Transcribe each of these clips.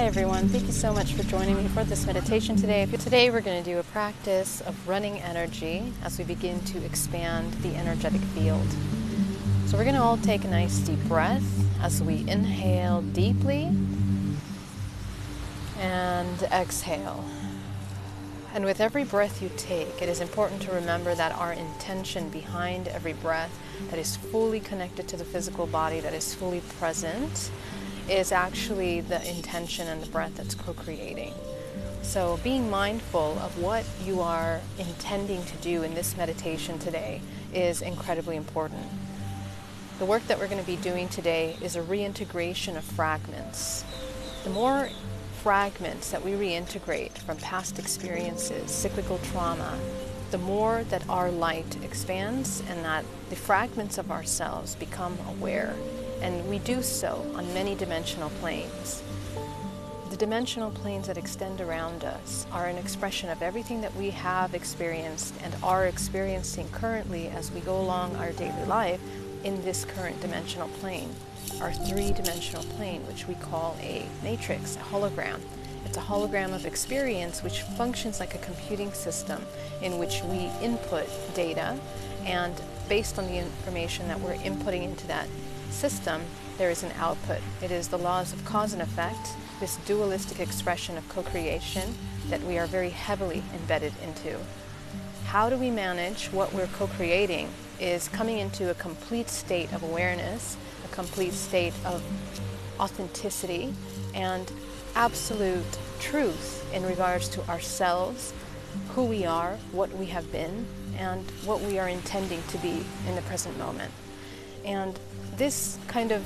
everyone, thank you so much for joining me for this meditation today. Today we're going to do a practice of running energy as we begin to expand the energetic field. So we're going to all take a nice deep breath as we inhale deeply and exhale. And with every breath you take, it is important to remember that our intention behind every breath that is fully connected to the physical body, that is fully present, is actually the intention and the breath that's co-creating. So being mindful of what you are intending to do in this meditation today is incredibly important. The work that we're going to be doing today is a reintegration of fragments. The more fragments that we reintegrate from past experiences, cyclical trauma, the more that our light expands and that the fragments of ourselves become aware. And we do so on many dimensional planes. The dimensional planes that extend around us are an expression of everything that we have experienced and are experiencing currently as we go along our daily life in this current dimensional plane, our three-dimensional plane, which we call a matrix, a hologram. It's a hologram of experience which functions like a computing system in which we input data, and based on the information that we're inputting into that system, there is an output. It is the laws of cause and effect, this dualistic expression of co-creation that we are very heavily embedded into. How do we manage what we're co-creating is coming into a complete state of awareness, a complete state of authenticity and absolute truth in regards to ourselves, who we are, what we have been, and what we are intending to be in the present moment. And this kind of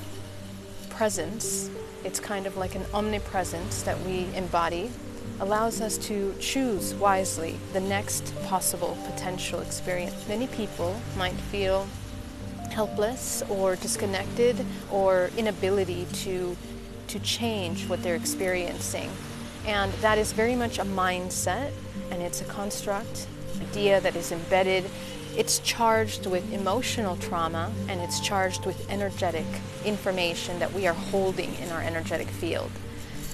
presence, it's kind of like an omnipresence that we embody, allows us to choose wisely the next possible potential experience. Many people might feel helpless or disconnected or inability to change what they're experiencing. And that is very much a mindset, and it's a construct, idea that is embedded. It's charged with emotional trauma, and it's charged with energetic information that we are holding in our energetic field.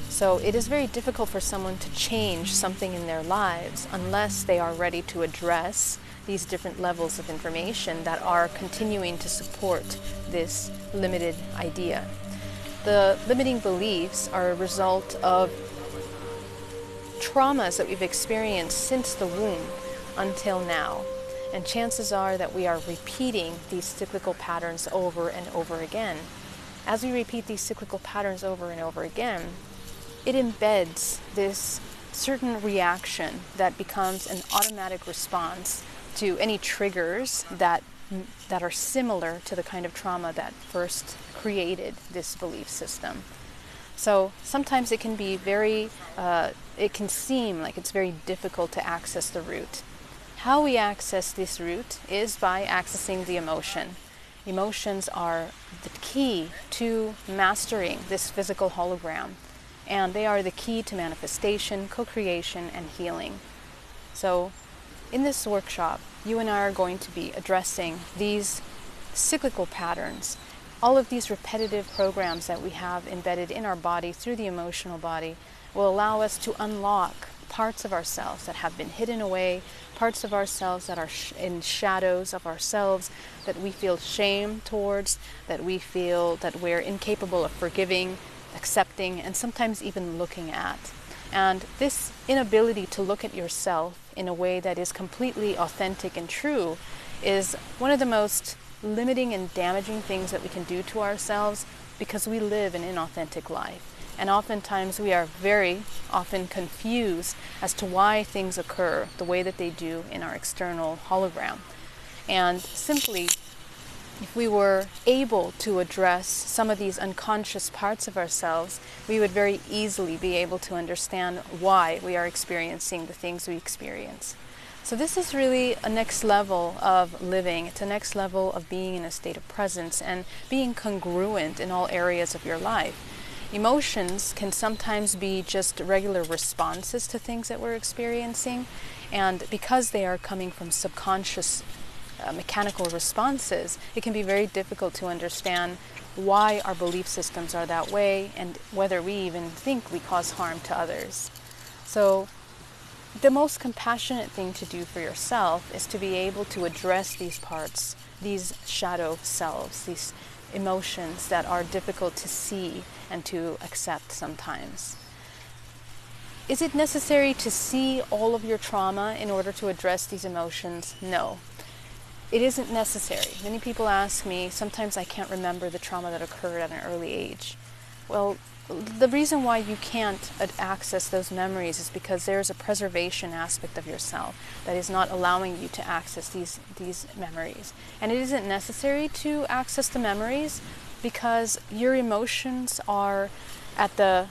So it is very difficult for someone to change something in their lives unless they are ready to address these different levels of information that are continuing to support this limited idea. The limiting beliefs are a result of traumas that we've experienced since the womb until now. And chances are that we are repeating these cyclical patterns over and over again. As we repeat these cyclical patterns over and over again, it embeds this certain reaction that becomes an automatic response to any triggers that are similar to the kind of trauma that first created this belief system. So sometimes it can be it can seem like it's very difficult to access the root. How we access this root is by accessing the emotion. Emotions are the key to mastering this physical hologram, and they are the key to manifestation, co-creation, and healing. So in this workshop, you and I are going to be addressing these cyclical patterns, all of these repetitive programs that we have embedded in our body through the emotional body will allow us to unlock parts of ourselves that have been hidden away, parts of ourselves that are in shadows of ourselves that we feel shame towards, that we feel that we're incapable of forgiving, accepting, and sometimes even looking at. And this inability to look at yourself in a way that is completely authentic and true is one of the most limiting and damaging things that we can do to ourselves, because we live an inauthentic life. And oftentimes we are very often confused as to why things occur the way that they do in our external hologram. And simply, if we were able to address some of these unconscious parts of ourselves, we would very easily be able to understand why we are experiencing the things we experience. So this is really a next level of living. It's a next level of being in a state of presence and being congruent in all areas of your life. Emotions can sometimes be just regular responses to things that we're experiencing, and because they are coming from subconscious mechanical responses, it can be very difficult to understand why our belief systems are that way and whether we even think we cause harm to others. So the most compassionate thing to do for yourself is to be able to address these parts, these shadow selves, these emotions that are difficult to see and to accept sometimes. Is it necessary to see all of your trauma in order to address these emotions? No. It isn't necessary. Many people ask me, sometimes I can't remember the trauma that occurred at an early age. Well, the reason why you can't access those memories is because there's a preservation aspect of yourself that is not allowing you to access these memories. And it isn't necessary to access the memories because your emotions are at the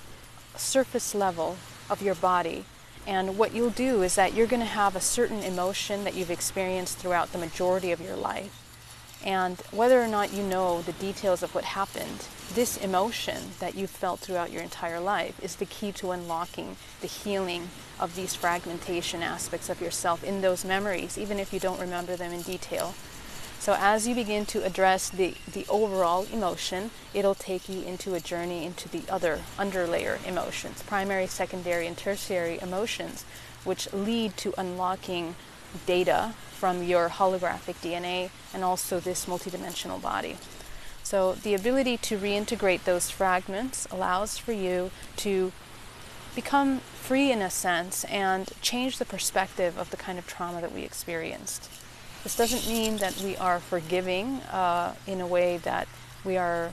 surface level of your body. And what you'll do is that you're going to have a certain emotion that you've experienced throughout the majority of your life. And whether or not you know the details of what happened, this emotion that you've felt throughout your entire life is the key to unlocking the healing of these fragmentation aspects of yourself in those memories, even if you don't remember them in detail. So as you begin to address the overall emotion, it'll take you into a journey into the other underlayer emotions, primary, secondary, and tertiary emotions, which lead to unlocking data from your holographic DNA and also this multidimensional body. So the ability to reintegrate those fragments allows for you to become free in a sense and change the perspective of the kind of trauma that we experienced. This doesn't mean that we are forgiving in a way that we are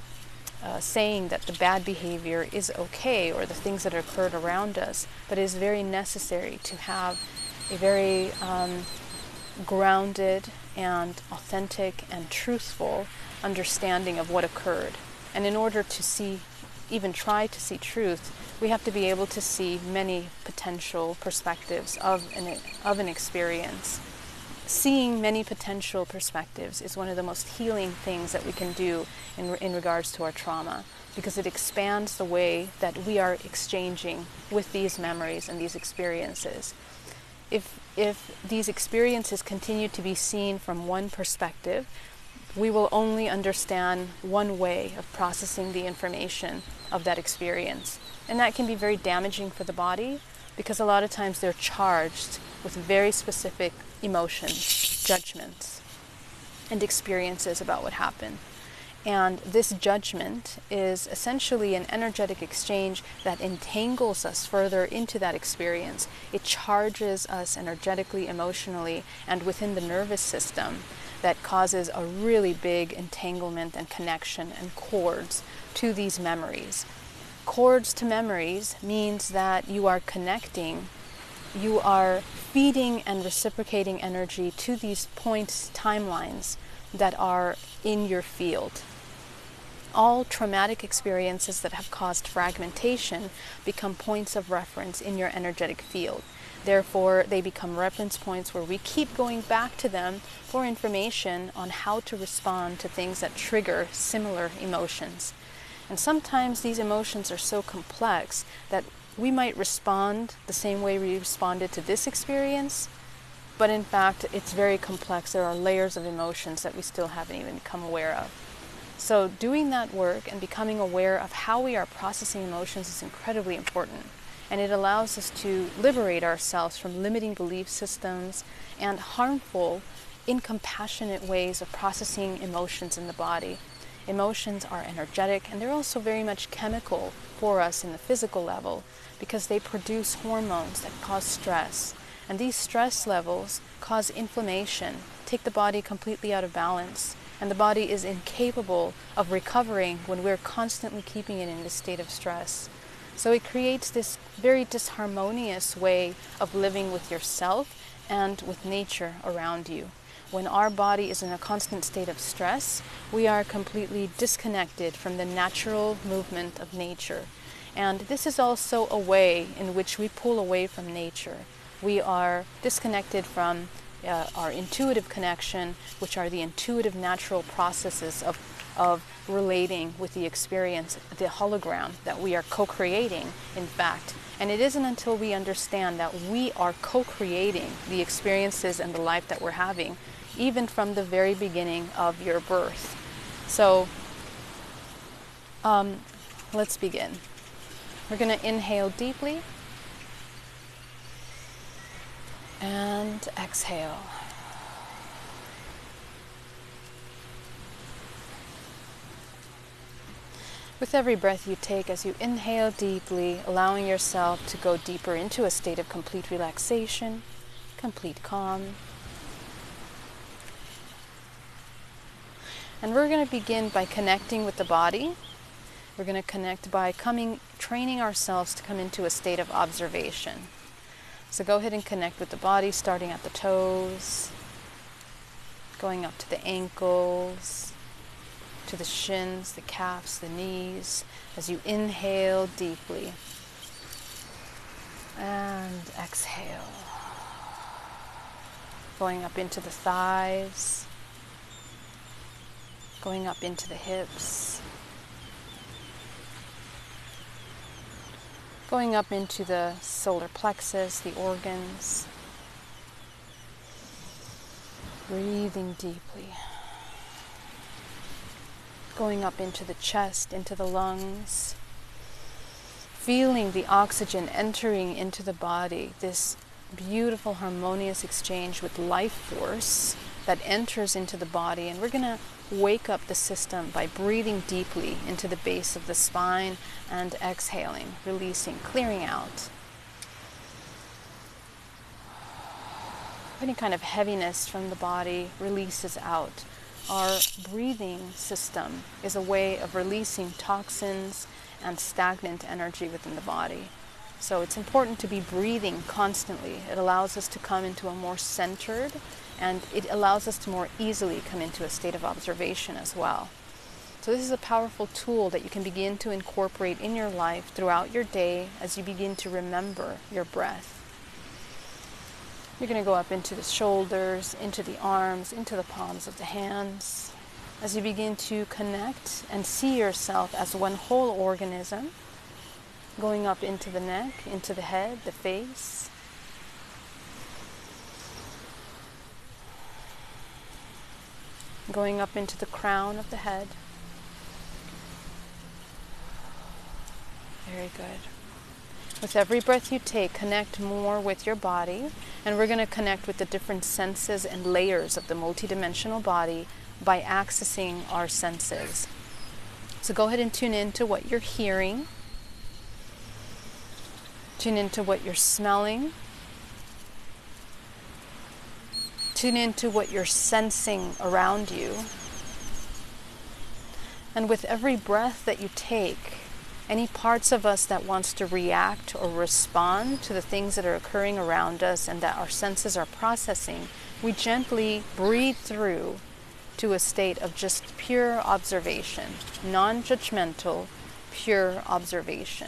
saying that the bad behavior is okay or the things that occurred around us, but it is very necessary to have a very grounded and authentic and truthful understanding of what occurred. And in order to see, even try to see truth, we have to be able to see many potential perspectives of an experience. Seeing many potential perspectives is one of the most healing things that we can do in regards to our trauma, because it expands the way that we are exchanging with these memories and these experiences. If these experiences continue to be seen from one perspective, we will only understand one way of processing the information of that experience. And that can be very damaging for the body, because a lot of times they're charged with very specific emotions, judgments, and experiences about what happened. And this judgment is essentially an energetic exchange that entangles us further into that experience. It charges us energetically, emotionally, and within the nervous system that causes a really big entanglement and connection and cords to these memories. Cords to memories means that you are connecting, you are feeding and reciprocating energy to these points, timelines that are in your field. All traumatic experiences that have caused fragmentation become points of reference in your energetic field. Therefore, they become reference points where we keep going back to them for information on how to respond to things that trigger similar emotions. And sometimes these emotions are so complex that we might respond the same way we responded to this experience, but in fact, it's very complex. There are layers of emotions that we still haven't even become aware of. So doing that work and becoming aware of how we are processing emotions is incredibly important. And it allows us to liberate ourselves from limiting belief systems and harmful, incompassionate ways of processing emotions in the body. Emotions are energetic, and they're also very much chemical for us in the physical level because they produce hormones that cause stress. And these stress levels cause inflammation, take the body completely out of balance. And the body is incapable of recovering when we're constantly keeping it in this state of stress. So it creates this very disharmonious way of living with yourself and with nature around you. When our body is in a constant state of stress, we are completely disconnected from the natural movement of nature. And this is also a way in which we pull away from nature. We are disconnected from our intuitive connection, which are the intuitive natural processes of relating with the experience, the hologram that we are co-creating, in fact. And it isn't until we understand that we are co-creating the experiences and the life that we're having even from the very beginning of your birth. So let's begin. We're going to inhale deeply and exhale. With every breath you take, as you inhale deeply, allowing yourself to go deeper into a state of complete relaxation, complete calm. And we're going to begin by connecting with the body. We're going to connect by training ourselves to come into a state of observation. So go ahead and connect with the body, starting at the toes, going up to the ankles, to the shins, the calves, the knees, as you inhale deeply and exhale. Going up into the thighs, going up into the hips, going up into the solar plexus, the organs, breathing deeply. Going up into the chest, into the lungs, feeling the oxygen entering into the body, this beautiful harmonious exchange with life force that enters into the body. And we're going to wake up the system by breathing deeply into the base of the spine and exhaling, releasing, clearing out any kind of heaviness from the body, releases out. Our breathing system is a way of releasing toxins and stagnant energy within the body. So it's important to be breathing constantly. It allows us to come into a more centered, and it allows us to more easily come into a state of observation as well. So this is a powerful tool that you can begin to incorporate in your life throughout your day as you begin to remember your breath. You're going to go up into the shoulders, into the arms, into the palms of the hands, as you begin to connect and see yourself as one whole organism, going up into the neck, into the head, the face. Going up into the crown of the head. Very good. With every breath you take, connect more with your body, and we're going to connect with the different senses and layers of the multidimensional body by accessing our senses. So go ahead and tune into what you're hearing. Tune into what you're smelling. Tune into what you're sensing around you. And with every breath that you take, any parts of us that wants to react or respond to the things that are occurring around us and that our senses are processing, we gently breathe through to a state of just pure observation, non-judgmental, pure observation.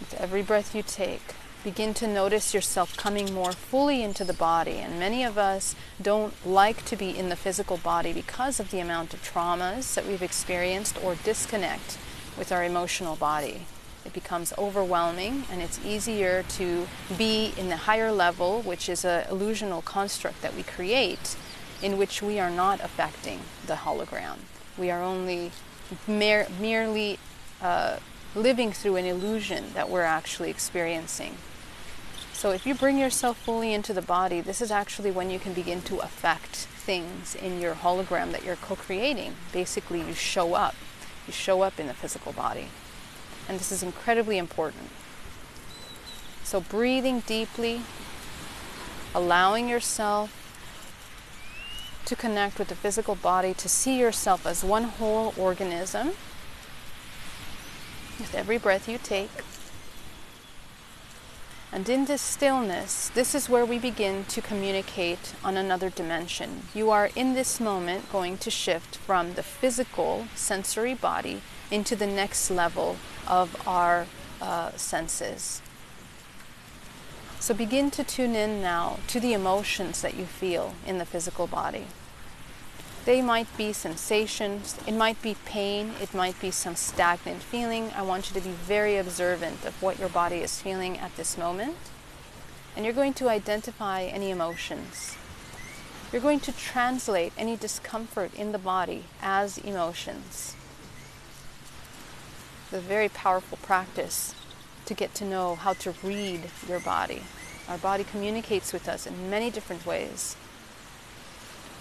With every breath you take, begin to notice yourself coming more fully into the body. And many of us don't like to be in the physical body because of the amount of traumas that we've experienced or disconnect with our emotional body. It becomes overwhelming, and it's easier to be in the higher level, which is an illusional construct that we create, in which we are not affecting the hologram. We are only merely living through an illusion that we're actually experiencing. So if you bring yourself fully into the body, this is actually when you can begin to affect things in your hologram that you're co-creating. Basically, you show up. You show up in the physical body. And this is incredibly important. So breathing deeply, allowing yourself to connect with the physical body, to see yourself as one whole organism. With every breath you take. And in this stillness, this is where we begin to communicate on another dimension. You are in this moment going to shift from the physical sensory body into the next level of our senses. So begin to tune in now to the emotions that you feel in the physical body. They might be sensations, it might be pain, it might be some stagnant feeling. I want you to be very observant of what your body is feeling at this moment. And you're going to identify any emotions. You're going to translate any discomfort in the body as emotions. It's a very powerful practice to get to know how to read your body. Our body communicates with us in many different ways.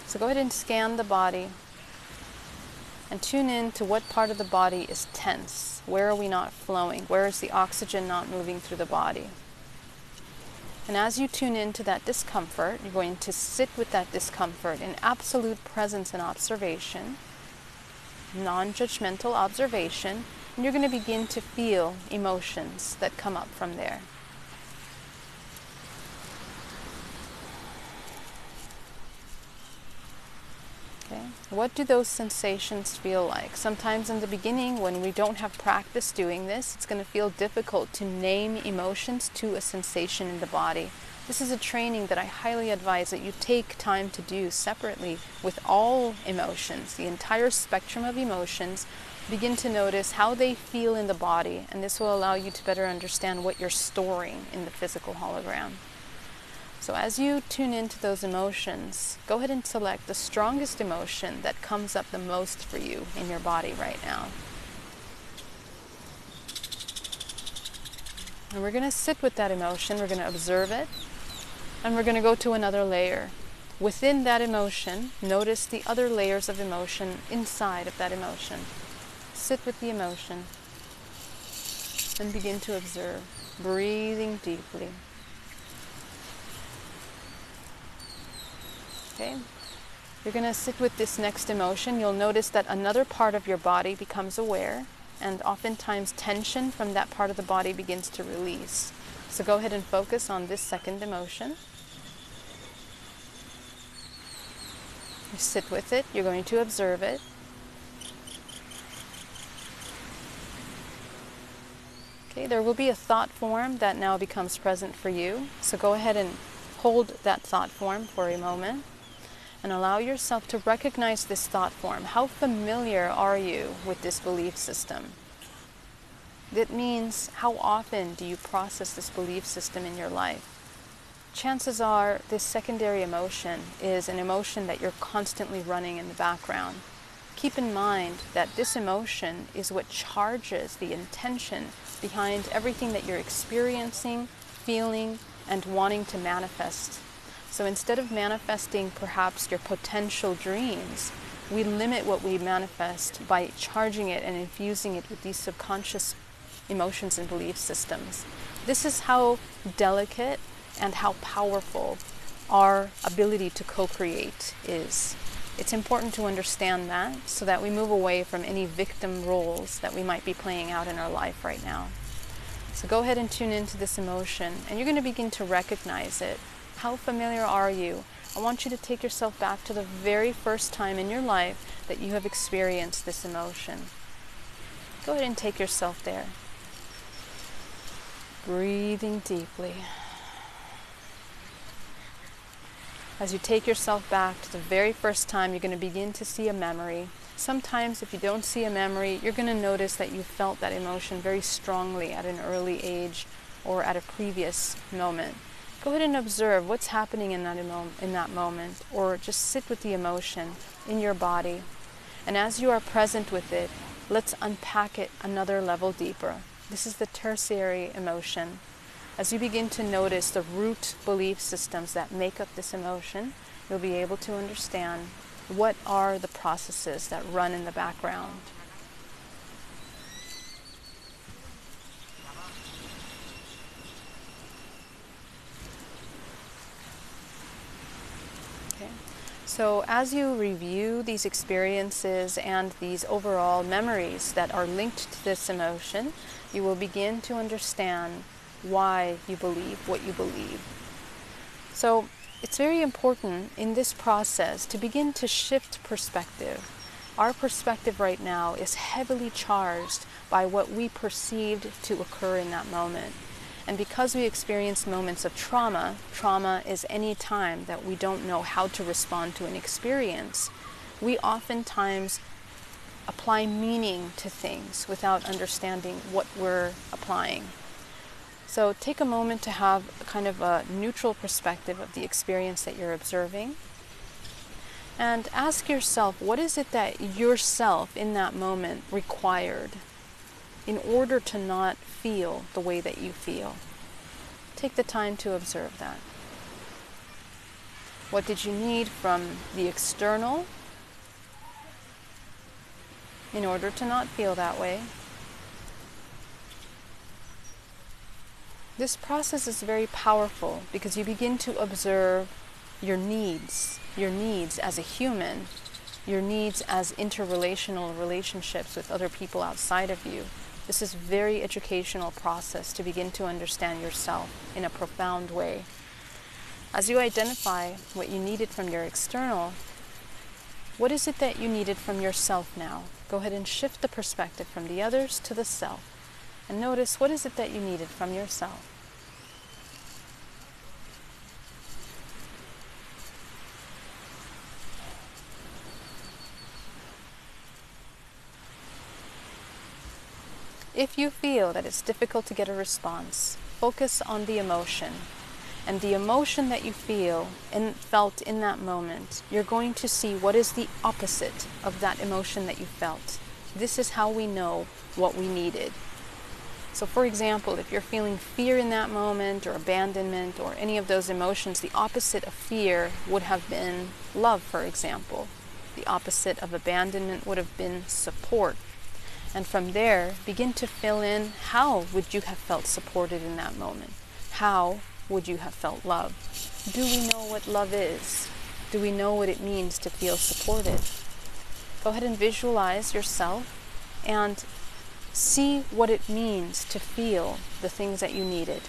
So go ahead and scan the body and tune in to what part of the body is tense. Where are we not flowing? Where is the oxygen not moving through the body? And as you tune into that discomfort, you're going to sit with that discomfort in absolute presence and observation, non-judgmental observation, and you're going to begin to feel emotions that come up from there. Okay. What do those sensations feel like? Sometimes in the beginning, when we don't have practice doing this, it's going to feel difficult to name emotions to a sensation in the body. This is a training that I highly advise that you take time to do separately with all emotions, the entire spectrum of emotions. Begin to notice how they feel in the body, and this will allow you to better understand what you're storing in the physical hologram. So as you tune into those emotions, go ahead and select the strongest emotion that comes up the most for you in your body right now. And we're going to sit with that emotion, we're going to observe it, and we're going to go to another layer. Within that emotion, notice the other layers of emotion inside of that emotion. Sit with the emotion and begin to observe, breathing deeply. Okay, you're going to sit with this next emotion. You'll notice that another part of your body becomes aware, and oftentimes tension from that part of the body begins to release. So go ahead and focus on this second emotion. You sit with it, you're going to observe it. Okay, there will be a thought form that now becomes present for you. So go ahead and hold that thought form for a moment. And allow yourself to recognize this thought form. How familiar are you with this belief system? That means, how often do you process this belief system in your life? Chances are this secondary emotion is an emotion that you're constantly running in the background. Keep in mind that this emotion is what charges the intention behind everything that you're experiencing, feeling, and wanting to manifest. So instead of manifesting perhaps your potential dreams, we limit what we manifest by charging it and infusing it with these subconscious emotions and belief systems. This is how delicate and how powerful our ability to co-create is. It's important to understand that so that we move away from any victim roles that we might be playing out in our life right now. So go ahead and tune into this emotion, and you're going to begin to recognize it. How familiar are you? I want you to take yourself back to the very first time in your life that you have experienced this emotion. Go ahead and take yourself there. Breathing deeply. As you take yourself back to the very first time, you're going to begin to see a memory. Sometimes if you don't see a memory, you're going to notice that you felt that emotion very strongly at an early age or at a previous moment. Go ahead and observe what's happening in that moment, or just sit with the emotion in your body. And as you are present with it, let's unpack it another level deeper. This is the tertiary emotion. As you begin to notice the root belief systems that make up this emotion, you'll be able to understand what are the processes that run in the background. So as you review these experiences and these overall memories that are linked to this emotion, you will begin to understand why you believe what you believe. So it's very important in this process to begin to shift perspective. Our perspective right now is heavily charged by what we perceived to occur in that moment. And because we experience moments of trauma, trauma is any time that we don't know how to respond to an experience. We oftentimes apply meaning to things without understanding what we're applying. So take a moment to have kind of a neutral perspective of the experience that you're observing. And ask yourself, what is it that yourself in that moment required in order to not feel the way that you feel? Take the time to observe that. What did you need from the external in order to not feel that way? This process is very powerful because you begin to observe your needs as a human, your needs as interrelational relationships with other people outside of you. This is a very educational process to begin to understand yourself in a profound way. As you identify what you needed from your external, what is it that you needed from yourself now? Go ahead and shift the perspective from the others to the self. And notice, what is it that you needed from yourself? If you feel that it's difficult to get a response, focus on the emotion. And the emotion that you feel and felt in that moment, you're going to see what is the opposite of that emotion that you felt. This is how we know what we needed. So for example, if you're feeling fear in that moment or abandonment or any of those emotions, the opposite of fear would have been love, for example. The opposite of abandonment would have been support. And from there, begin to fill in, how would you have felt supported in that moment? How would you have felt love? Do we know what love is? Do we know what it means to feel supported? Go ahead and visualize yourself and see what it means to feel the things that you needed.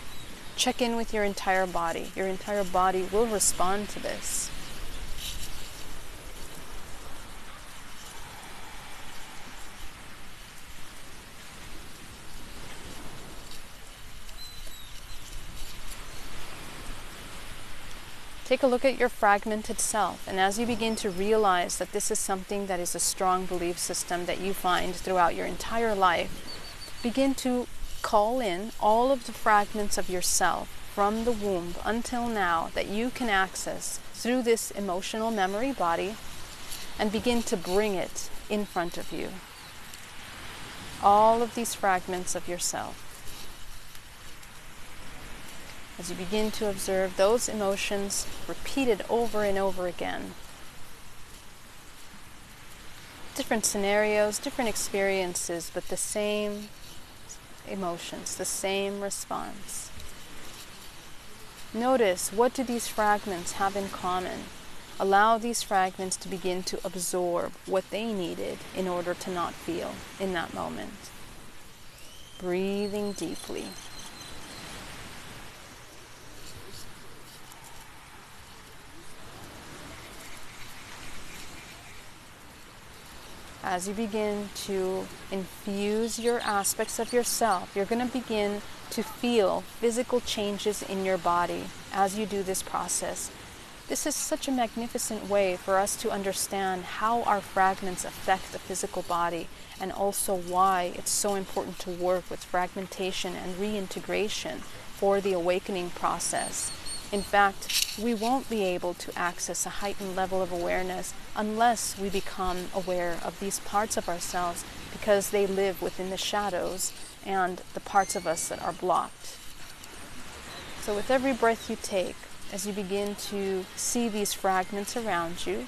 Check in with your entire body. Your entire body will respond to this. Take a look at your fragmented self, and as you begin to realize that this is something that is a strong belief system that you find throughout your entire life, begin to call in all of the fragments of yourself from the womb until now that you can access through this emotional memory body, and begin to bring it in front of you. All of these fragments of yourself. As you begin to observe those emotions repeated over and over again. Different scenarios, different experiences, but the same emotions, the same response. Notice, what do these fragments have in common? Allow these fragments to begin to absorb what they needed in order to not feel in that moment. Breathing deeply. As you begin to infuse your aspects of yourself, you're going to begin to feel physical changes in your body as you do this process. This is such a magnificent way for us to understand how our fragments affect the physical body, and also why it's so important to work with fragmentation and reintegration for the awakening process. In fact, we won't be able to access a heightened level of awareness unless we become aware of these parts of ourselves, because they live within the shadows and the parts of us that are blocked. So with every breath you take, as you begin to see these fragments around you,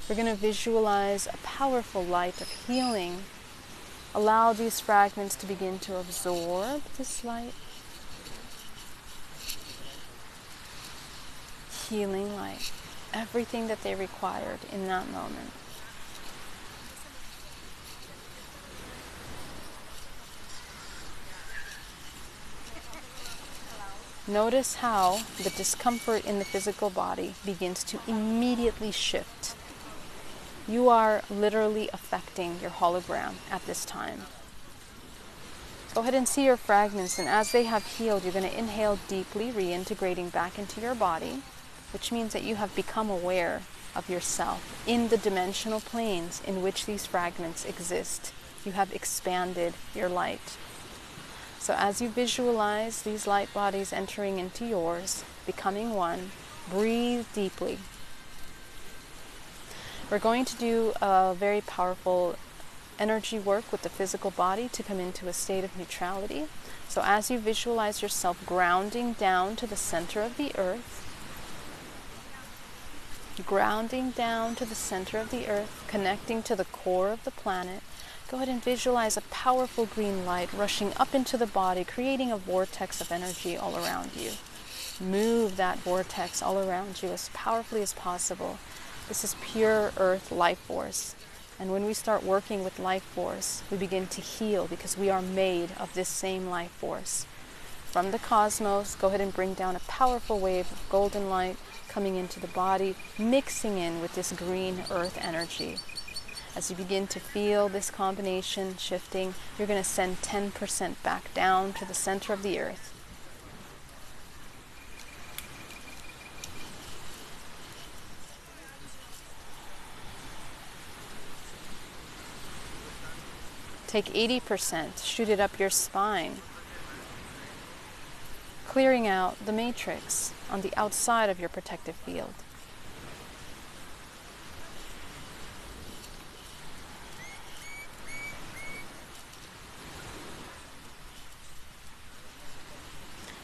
we're going to visualize a powerful light of healing. Allow these fragments to begin to absorb this light. Healing light, everything that they required in that moment. Notice how the discomfort in the physical body begins to immediately shift. You are literally affecting your hologram at this time. Go ahead and see your fragments, and as they have healed, you're going to inhale deeply, reintegrating back into your body. which means that you have become aware of yourself in the dimensional planes in which these fragments exist. You have expanded your light. So as you visualize these light bodies entering into yours, becoming one, breathe deeply. We're going to do a very powerful energy work with the physical body to come into a state of neutrality. So as you visualize yourself grounding down to the center of the earth, grounding down to the center of the earth, connecting to the core of the planet, go ahead and visualize a powerful green light rushing up into the body, creating a vortex of energy all around you. Move that vortex all around you as powerfully as possible. This is pure earth life force. And when we start working with life force, we begin to heal because we are made of this same life force. From the cosmos, go ahead and bring down a powerful wave of golden light coming into the body, mixing in with this green earth energy. As you begin to feel this combination shifting, you're going to send 10% back down to the center of the earth. Take 80%, shoot it up your spine, clearing out the matrix on the outside of your protective field.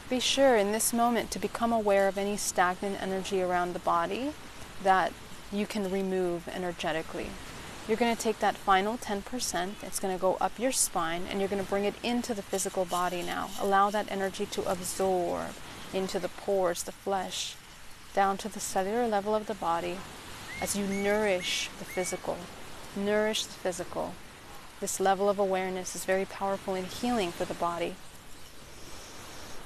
Be sure in this moment to become aware of any stagnant energy around the body that you can remove energetically. You're going to take that final 10%, it's going to go up your spine, and you're going to bring it into the physical body now. Allow that energy to absorb into the pores, the flesh, down to the cellular level of the body as you nourish the physical. Nourish the physical. This level of awareness is very powerful in healing for the body.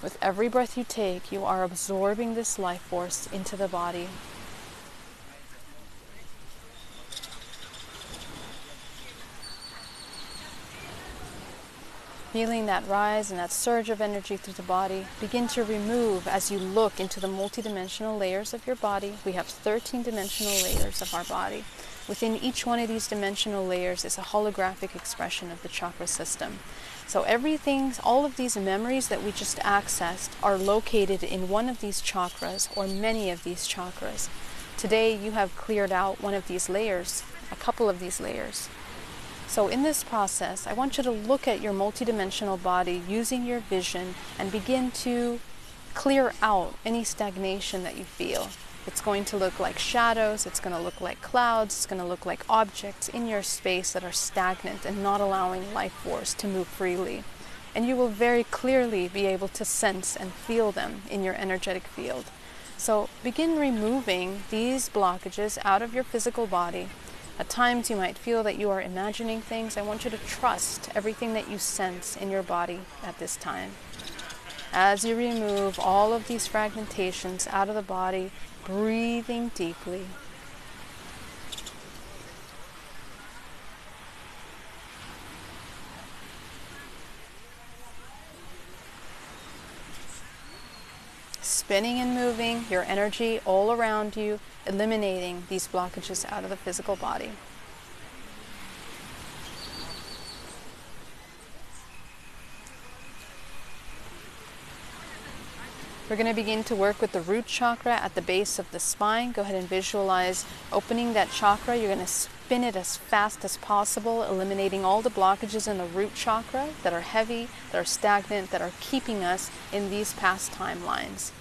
With every breath you take, you are absorbing this life force into the body. Feeling that rise and that surge of energy through the body, begin to remove as you look into the multidimensional layers of your body. We have 13 dimensional layers of our body. Within each one of these dimensional layers is a holographic expression of the chakra system. So everything, all of these memories that we just accessed are located in one of these chakras or many of these chakras. Today you have cleared out one of these layers, a couple of these layers. So in this process, I want you to look at your multidimensional body using your vision and begin to clear out any stagnation that you feel. It's going to look like shadows, it's going to look like clouds, it's going to look like objects in your space that are stagnant and not allowing life force to move freely. And you will very clearly be able to sense and feel them in your energetic field. So begin removing these blockages out of your physical body. At times you might feel that you are imagining things. I want you to trust everything that you sense in your body at this time. As you remove all of these fragmentations out of the body, breathing deeply. Spinning and moving your energy all around you, eliminating these blockages out of the physical body. We're going to begin to work with the root chakra at the base of the spine. Go ahead and visualize opening that chakra. You're going to spin it as fast as possible, eliminating all the blockages in the root chakra that are heavy, that are stagnant, that are keeping us in these past timelines.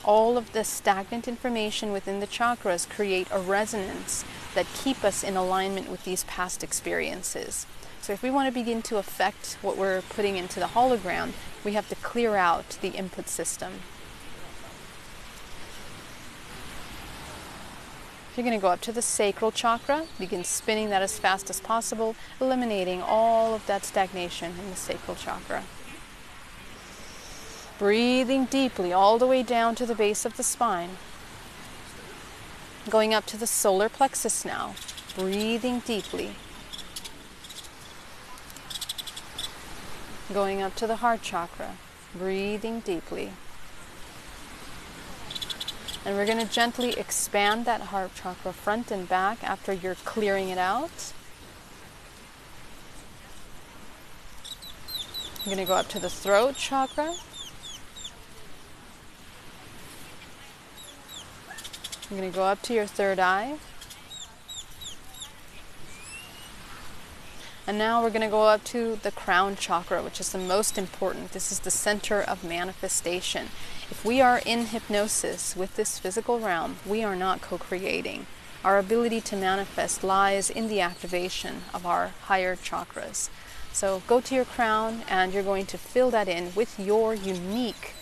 All of the stagnant information within the chakras create a resonance that keep us in alignment with these past experiences. So if we want to begin to affect what we're putting into the hologram, we have to clear out the input system. You're going to go up to the sacral chakra, begin spinning that as fast as possible, eliminating all of that stagnation in the sacral chakra. Breathing deeply all the way down to the base of the spine. Going up to the solar plexus now, breathing deeply. Going up to the heart chakra, breathing deeply. And we're going to gently expand that heart chakra front and back after you're clearing it out. I'm going to go up to the throat chakra. I'm going to go up to your third eye. And now we're going to go up to the crown chakra, which is the most important. This is the center of manifestation. If we are in hypnosis with this physical realm, we are not co-creating. Our ability to manifest lies in the activation of our higher chakras. So go to your crown and you're going to fill that in with your unique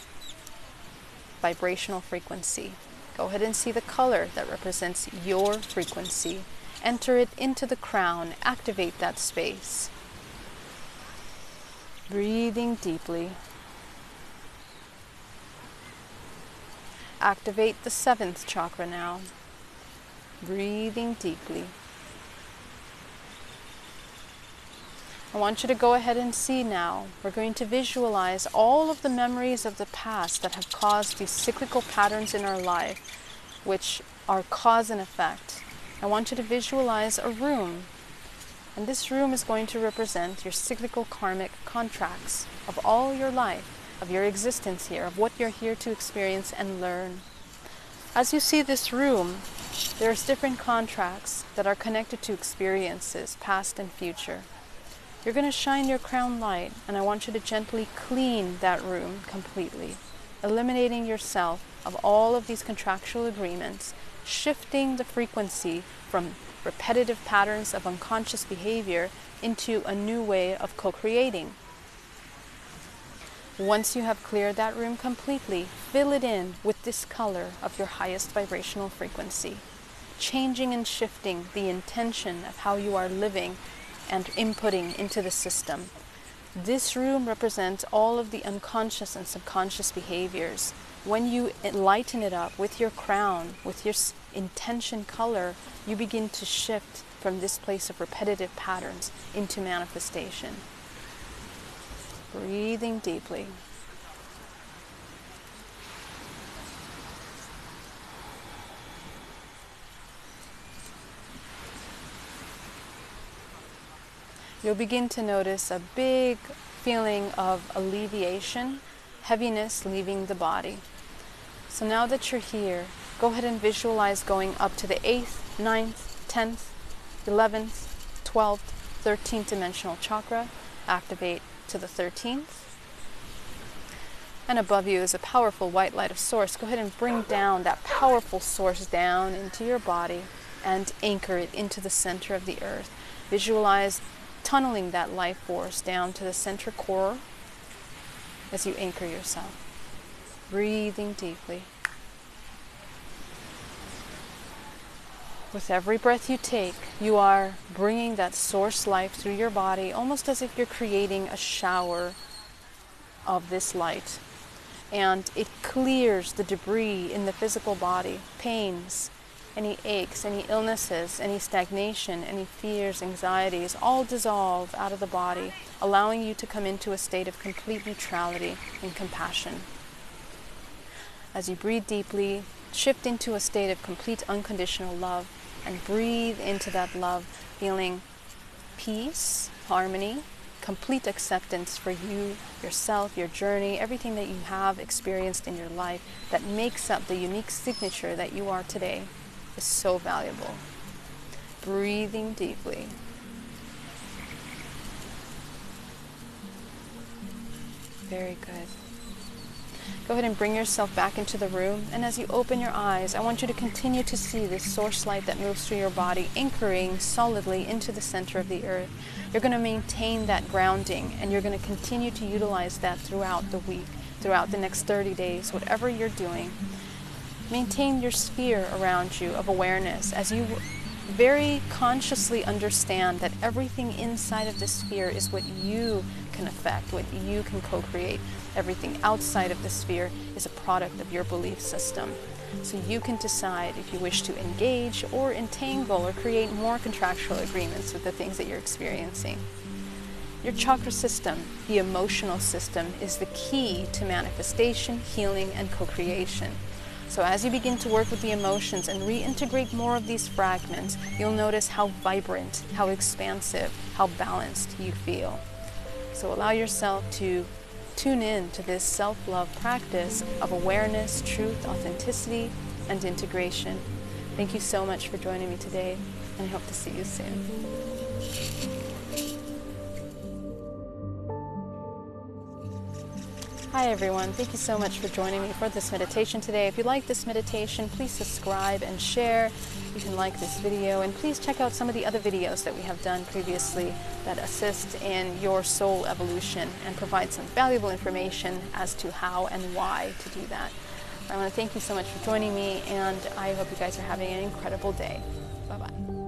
vibrational frequency. Go ahead and see the color that represents your frequency. Enter it into the crown, activate that space. Breathing deeply. Activate the 7th chakra now. Breathing deeply. I want you to go ahead and see now. We're going to visualize all of the memories of the past that have caused these cyclical patterns in our life, which are cause and effect. I want you to visualize a room, and this room is going to represent your cyclical karmic contracts of all your life, of your existence here, of what you're here to experience and learn. As you see this room, there's different contracts that are connected to experiences, past and future. You're going to shine your crown light, and I want you to gently clean that room completely, eliminating yourself of all of these contractual agreements, shifting the frequency from repetitive patterns of unconscious behavior into a new way of co-creating. Once you have cleared that room completely, fill it in with this color of your highest vibrational frequency, changing and shifting the intention of how you are living and inputting into the system. This room represents all of the unconscious and subconscious behaviors. When you lighten it up with your crown, with your intention color, you begin to shift from this place of repetitive patterns into manifestation. Breathing deeply. You'll begin to notice a big feeling of alleviation, heaviness leaving the body. So now that you're here, go ahead and visualize going up to the 8th, 9th, 10th, 11th, 12th, 13th dimensional chakra. Activate to the 13th. And above you is a powerful white light of source. Go ahead and bring down that powerful source down into your body and anchor it into the center of the earth. Visualize tunneling that life force down to the center core as you anchor yourself. Breathing deeply. With every breath you take, you are bringing that source life through your body, almost as if you're creating a shower of this light. And it clears the debris in the physical body, pains, any aches, any illnesses, any stagnation, any fears, anxieties, all dissolve out of the body, allowing you to come into a state of complete neutrality and compassion. As you breathe deeply, shift into a state of complete unconditional love and breathe into that love, feeling peace, harmony, complete acceptance for you, yourself, your journey, everything that you have experienced in your life that makes up the unique signature that you are today is so valuable. Breathing deeply. Very good. Go ahead and bring yourself back into the room, and as you open your eyes, I want you to continue to see this source light that moves through your body, anchoring solidly into the center of the earth. You're going to maintain that grounding, and you're going to continue to utilize that throughout the week, throughout the next 30 days, whatever you're doing. Maintain your sphere around you of awareness as you very consciously understand that everything inside of the sphere is what you can affect, what you can co-create. Everything outside of the sphere is a product of your belief system. So you can decide if you wish to engage or entangle or create more contractual agreements with the things that you're experiencing. Your chakra system, the emotional system, is the key to manifestation, healing, and co-creation. So as you begin to work with the emotions and reintegrate more of these fragments, you'll notice how vibrant, how expansive, how balanced you feel. So allow yourself to tune in to this self-love practice of awareness, truth, authenticity, and integration. Thank you so much for joining me today, and I hope to see you soon. Hi everyone, thank you so much for joining me for this meditation today. If you like this meditation, please subscribe and share. You can like this video, and please check out some of the other videos that we have done previously that assist in your soul evolution and provide some valuable information as to how and why to do that. I want to thank you so much for joining me, and I hope you guys are having an incredible day. Bye-bye.